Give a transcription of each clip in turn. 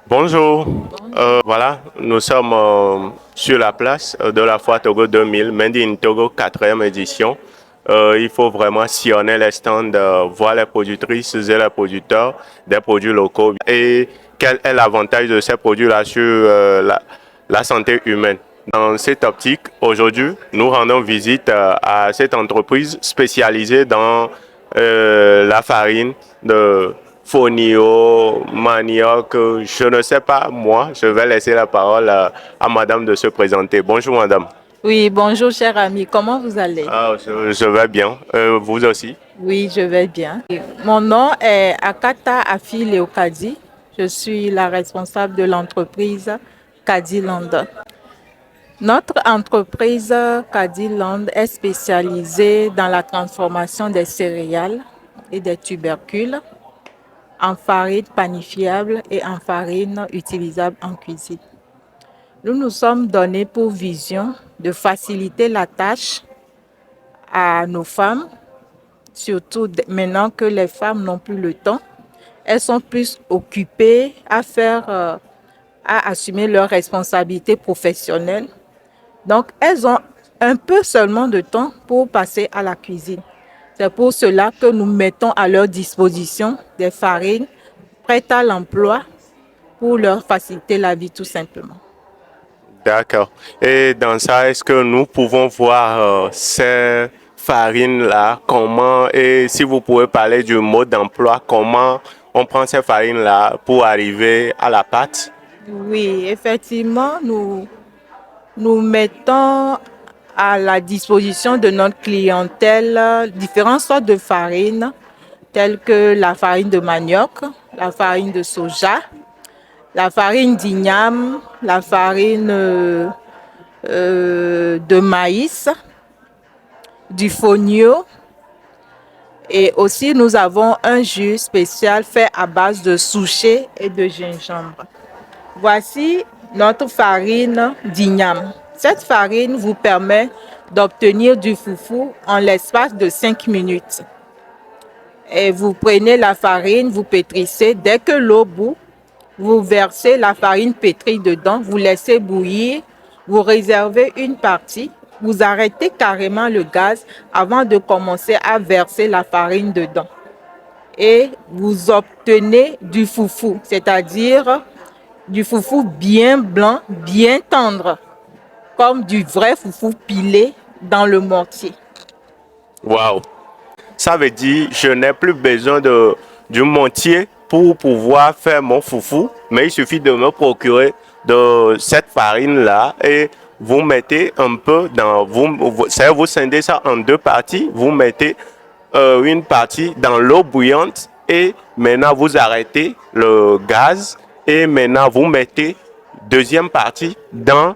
Bonjour. Bonjour. Voilà, nous sommes sur la place de la foire Togo 2000, Made in Togo 4e édition. Il faut vraiment sillonner les stands, voir les productrices et les producteurs des produits locaux et quel est l'avantage de ces produits-là sur la santé humaine. Dans cette optique, aujourd'hui, nous rendons visite à cette entreprise spécialisée dans la farine de fonio, manioc, je ne sais pas, moi, je vais laisser la parole à madame de se présenter. Bonjour madame. Oui, bonjour cher ami, comment vous allez? Je vais bien. Vous aussi? Oui, je vais bien. Mon nom est Akata Afi Leokadi. Je suis la responsable de l'entreprise Kadiland. Notre entreprise Kadiland est spécialisée dans la transformation des céréales et des tubercules en farine panifiable et en farine utilisable en cuisine. Nous nous sommes donnés pour vision de faciliter la tâche à nos femmes, surtout maintenant que les femmes n'ont plus le temps. Elles sont plus occupées à assumer leurs responsabilités professionnelles. Donc, elles ont un peu seulement de temps pour passer à la cuisine. C'est pour cela que nous mettons à leur disposition des farines prêtes à l'emploi pour leur faciliter la vie tout simplement. D'accord. Et dans ça, est-ce que nous pouvons voir ces farines-là, comment, et si vous pouvez parler du mode d'emploi, comment on prend ces farines-là pour arriver à la pâte? Oui, effectivement, nous mettons à la disposition de notre clientèle différentes sortes de farines, telles que la farine de manioc, la farine de soja, la farine d'igname, la farine de maïs, du fonio. Et aussi, nous avons un jus spécial fait à base de souchet et de gingembre. Voici notre farine d'igname. Cette farine vous permet d'obtenir du foufou en l'espace de 5 minutes. Et vous prenez la farine, vous pétrissez. Dès que l'eau bout, vous versez la farine pétrie dedans, vous laissez bouillir, vous réservez une partie, vous arrêtez carrément le gaz avant de commencer à verser la farine dedans. Et vous obtenez du foufou, c'est-à-dire du foufou bien blanc, bien tendre, comme du vrai foufou pilé dans le mortier. Waouh! Ça veut dire je n'ai plus besoin du montier pour pouvoir faire mon foufou, mais il suffit de me procurer de cette farine-là et vous mettez un peu dans... Vous scindez ça en deux parties. Vous mettez une partie dans l'eau bouillante et maintenant vous arrêtez le gaz et maintenant vous mettez deuxième partie dans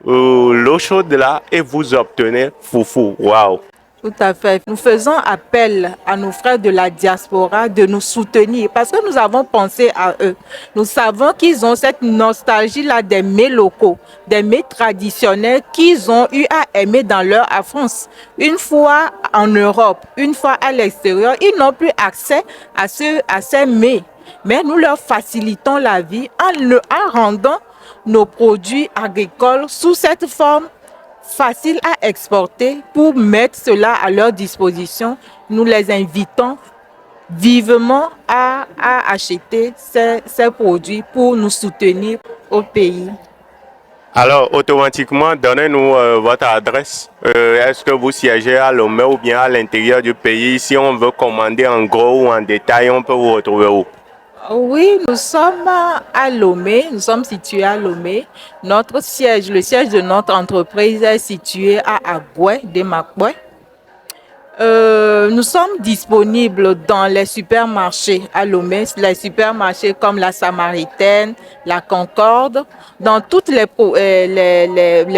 l'eau chaude là et vous obtenez foufou. Waouh! Tout à fait. Nous faisons appel à nos frères de la diaspora de nous soutenir parce que nous avons pensé à eux. Nous savons qu'ils ont cette nostalgie-là des mets locaux, des mets traditionnels qu'ils ont eu à aimer dans leur enfance. Une fois en Europe, une fois à l'extérieur, ils n'ont plus accès à ces mets. Mais nous leur facilitons la vie en rendant nos produits agricoles sous cette forme facile à exporter. Pour mettre cela à leur disposition, nous les invitons vivement à acheter ces produits pour nous soutenir au pays. Alors, automatiquement, donnez-nous votre adresse. Est-ce que vous siégez à Lomé ou bien à l'intérieur du pays? Si on veut commander en gros ou en détail, on peut vous retrouver où? Oui, nous sommes à Lomé, nous sommes situés à Lomé. Notre siège, le siège de notre entreprise est situé à Agoué, Demakoué. Nous sommes disponibles dans les supermarchés à Lomé, les supermarchés comme la Samaritaine, la Concorde, dans toutes les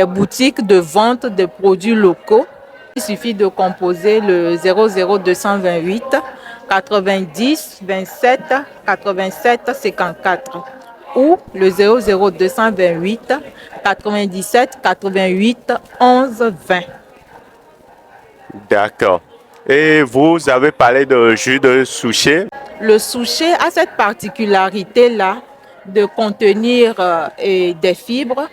boutiques de vente de produits locaux. Il suffit de composer le 00228 90 27 87 54 ou le 00228 97 88 11 20. D'accord. Et vous avez parlé de jus de souchet. Le souchet a cette particularité-là de contenir des fibres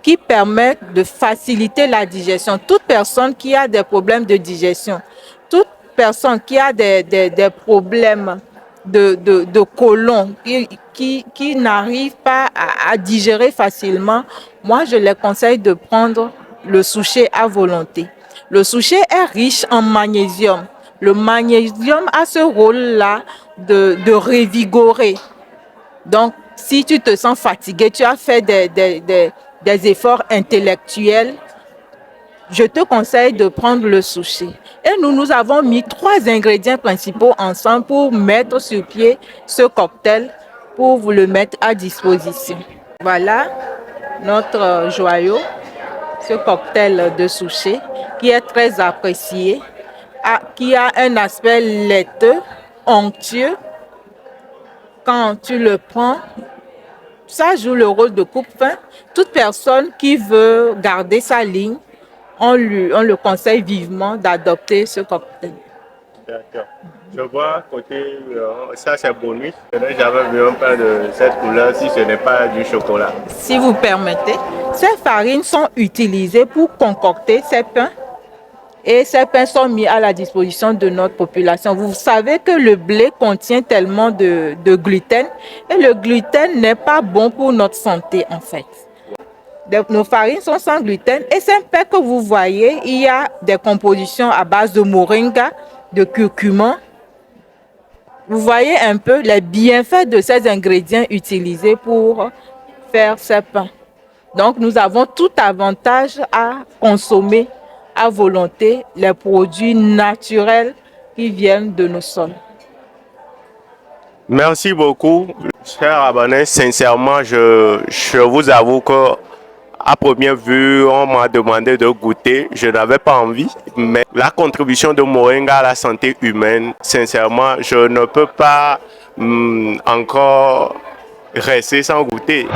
qui permettent de faciliter la digestion. Toute personne qui a des problèmes de digestion, toute personne qui a des problèmes de côlon, qui n'arrive pas à digérer facilement, moi je les conseille de prendre le souchet à volonté. Le souchet est riche en magnésium. Le magnésium a ce rôle-là de revigorer. Donc, si tu te sens fatigué, tu as fait des efforts intellectuels, je te conseille de prendre le souchet. Et nous avons mis 3 ingrédients principaux ensemble pour mettre sur pied ce cocktail, pour vous le mettre à disposition. Voilà notre joyau, ce cocktail de souchet qui est très apprécié, qui a un aspect laiteux, onctueux. Quand tu le prends, ça joue le rôle de coupe-faim. Toute personne qui veut garder sa ligne, on le conseille vivement d'adopter ce cocktail. D'accord. Je vois côté, ça c'est bonus. J'avais vu un peu de cette couleur si ce n'est pas du chocolat. Si vous permettez, ces farines sont utilisées pour concocter ces pains. Et ces pains sont mis à la disposition de notre population. Vous savez que le blé contient tellement de gluten et le gluten n'est pas bon pour notre santé en fait. Nos farines sont sans gluten et ces pains que vous voyez, il y a des compositions à base de moringa, de curcuma. Vous voyez un peu les bienfaits de ces ingrédients utilisés pour faire ces pains. Donc nous avons tout avantage à consommer à volonté les produits naturels qui viennent de nos sols. Merci beaucoup, cher abonné. Sincèrement, je vous avoue que à première vue, on m'a demandé de goûter. Je n'avais pas envie, mais la contribution de moringa à la santé humaine, sincèrement, je ne peux pas encore rester sans goûter.